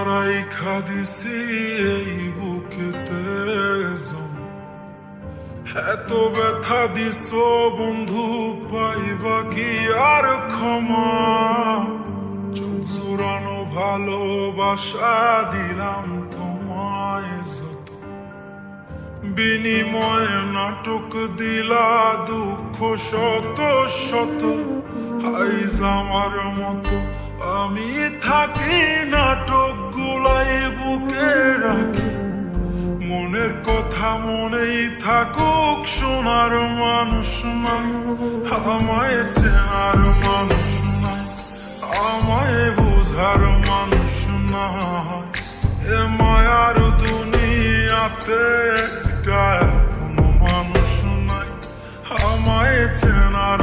রাইখা দিছি এই বুকেতে জমা। এত ব্যথা দিছ বন্ধু, পাইবা কি আর ক্ষমা? চোখ জোড়ানো ভালোবাসা দিলাম তোমায় যত, বিনিময়ে নাটক দিলা দুঃখ শত শত। আইজ আমার মতো আমি থাকি নাটক গুলাই বুকে রাখি, মনের কথা মনেই থাকুক, শোনার মানুষ নাই, আমায় চেনার মানুষ নাই, আমায় বোঝার মানুষ নাই। এ মায়ার দুনিয়াতে একটা কোনো মানুষ নাই, আমায় চেনার